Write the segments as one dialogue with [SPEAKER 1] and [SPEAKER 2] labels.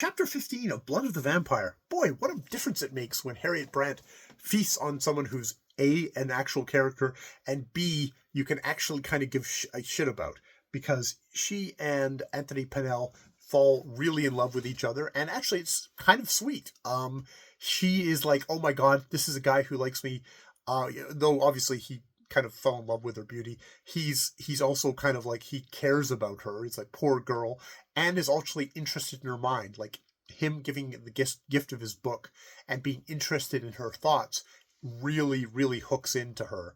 [SPEAKER 1] Chapter 15 of Blood of the Vampire. Boy, what a difference it makes when Hrrt Brrrnss feasts on someone who's A, an actual character, and B, you can actually kind of give a shit about. Because she and Anthony Pennell fall really in love with each other, and actually it's kind of sweet. She is like, oh my god, this is a guy who likes me. Though obviously he kind of fell in love with her beauty. He's also kind of like, he cares about her. It's like, poor girl, and is actually interested in her mind. Like, him giving the gift of his book and being interested in her thoughts really, really hooks into her.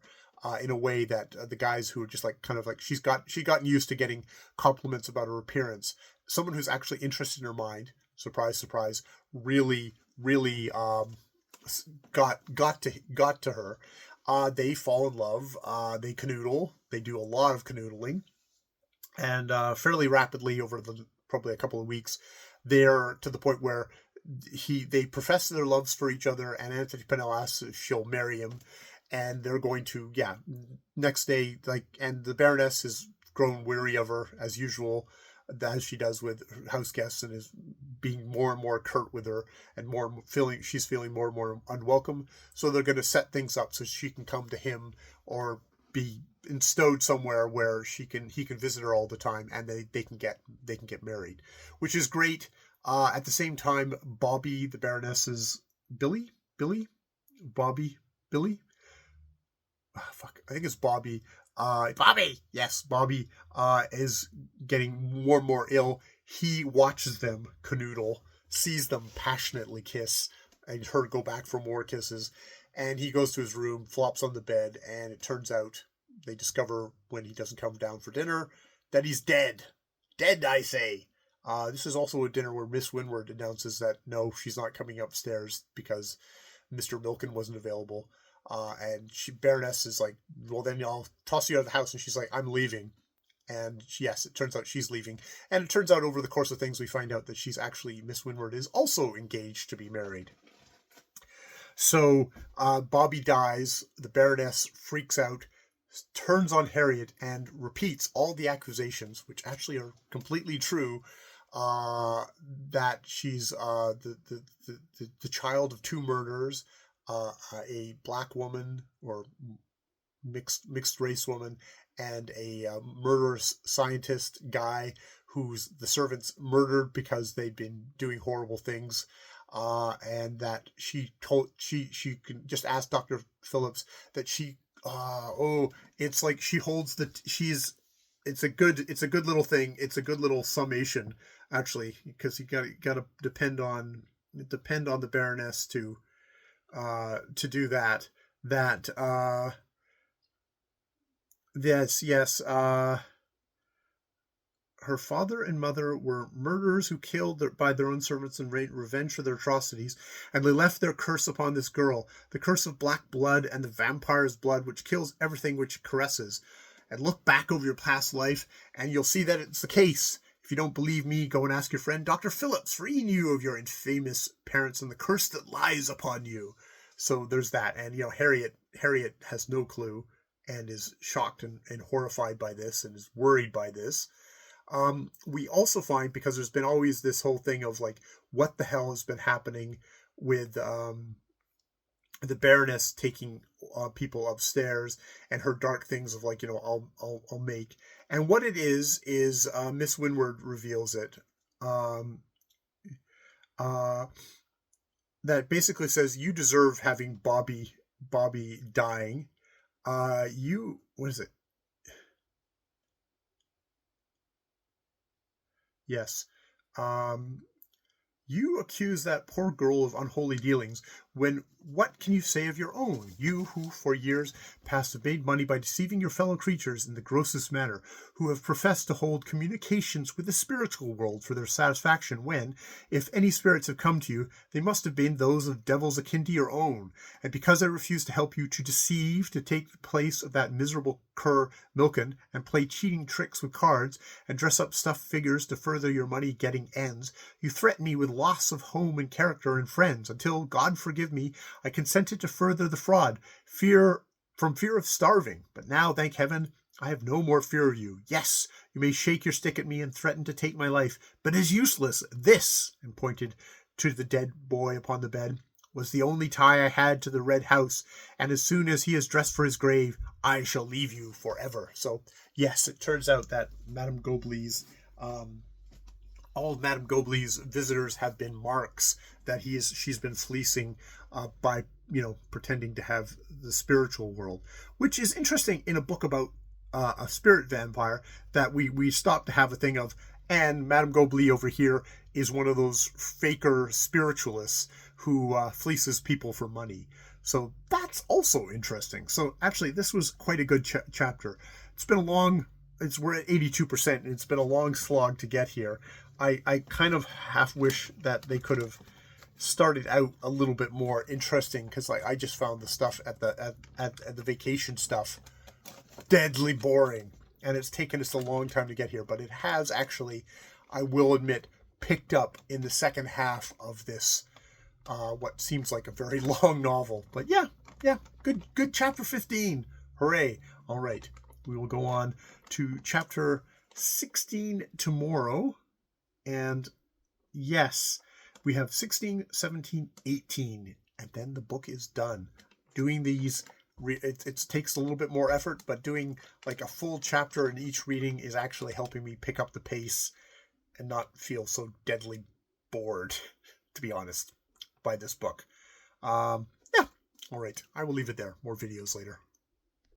[SPEAKER 1] In a way that the guys who are just like, kind of like, she's gotten used to getting compliments about her appearance. Someone who's actually interested in her mind, surprise, surprise, really, really got to her. They fall in love. They canoodle. They do a lot of canoodling, and fairly rapidly over probably a couple of weeks, they're to the point where they profess their loves for each other, and Anthony Pennell asks if she'll marry him, and they're going to, next day, like, and the Baroness has grown weary of her as usual, as she does with house guests, and is being more and more curt with her, and she's feeling more and more unwelcome. So they're going to set things up so she can come to him, or be bestowed somewhere where he can visit her all the time, and they can get married, which is great. At the same time, Bbby, the Baroness's Billy, Bbby, Billy. I think it's Bbby. Bbby, yes, Bbby is getting more and more ill. He watches them canoodle, sees them passionately kiss, and her go back for more kisses. And he goes to his room, flops on the bed, and it turns out, they discover when he doesn't come down for dinner, that he's dead. Dead, I say. This is also a dinner where Miss Winward announces that no, she's not coming upstairs because Mr. Milken wasn't available. And Baroness is like, well, then I'll toss you out of the house. And she's like, I'm leaving. And yes, it turns out she's leaving. And it turns out over the course of things, we find out that she's actually, Miss Winward is also engaged to be married. So Bbby dies. The Baroness freaks out, turns on Harriet, and repeats all the accusations, which actually are completely true, that she's the child of two murderers, a black woman, or mixed race woman, and a murderous scientist guy who's the servants murdered because they'd been doing horrible things, and that she can just ask Dr. Phillips that it's like she holds it's a good little thing. It's a good little summation, actually, because you gotta depend on the Baroness to do that. Yes. Her father and mother were murderers who killed by their own servants and revenge for their atrocities, and they left their curse upon this girl, the curse of black blood and the vampire's blood, which kills everything which it caresses. And look back over your past life, and you'll see that it's the case. If you don't believe me, go and ask your friend Dr. Phillips, for he knew of your infamous parents and the curse that lies upon you. So there's that. And, Harriet has no clue, and is shocked and horrified by this, and is worried by this. We also find, because there's been always this whole thing of like, what the hell has been happening with the Baroness taking people upstairs, and her dark things of like, I'll make. And what it is Miss Winward reveals it. That basically says, you deserve having Bbby dying. What is it? Yes. You accuse that poor girl of unholy dealings, when what can you say of your own? You who for years past have made money by deceiving your fellow creatures in the grossest manner, who have professed to hold communications with the spiritual world for their satisfaction, when, if any spirits have come to you, they must have been those of devils akin to your own. And because I refuse to help you to deceive, to take the place of that miserable cur Milken, and play cheating tricks with cards, and dress up stuffed figures to further your money-getting ends, you threaten me with loss of home and character and friends, until, God forgive me, I consented to further the fraud, from fear of starving. But now, thank heaven, I have no more fear of you. Yes, you may shake your stick at me and threaten to take my life, but it is useless. This," and pointed to the dead boy upon the bed, "was the only tie I had to the red house, and as soon as he is dressed for his grave, I shall leave you forever." So, yes, it turns out that Madame Gobly's, all of Madame Gobly's visitors have been marks that she's been fleecing by, pretending to have the spiritual world, which is interesting in a book about a spirit vampire, that we stop to have a thing of, and Madame Gobly over here is one of those faker spiritualists who fleeces people for money. So that's also interesting. So actually, this was quite a good chapter. It's been a long, we're at 82%, and it's been a long slog to get here. I kind of half wish that they could have started out a little bit more interesting, because I just found the stuff at the vacation stuff deadly boring, and it's taken us a long time to get here, but it has actually, I will admit, picked up in the second half of this what seems like a very long novel. But yeah, good chapter 15. Hooray. All right, we will go on to chapter 16 tomorrow, and yes, we have 16, 17, 18, and then the book is done. Doing these, it takes a little bit more effort, but doing like a full chapter in each reading is actually helping me pick up the pace and not feel so deadly bored, to be honest, by this book. Yeah, all right, I will leave it there. More videos later.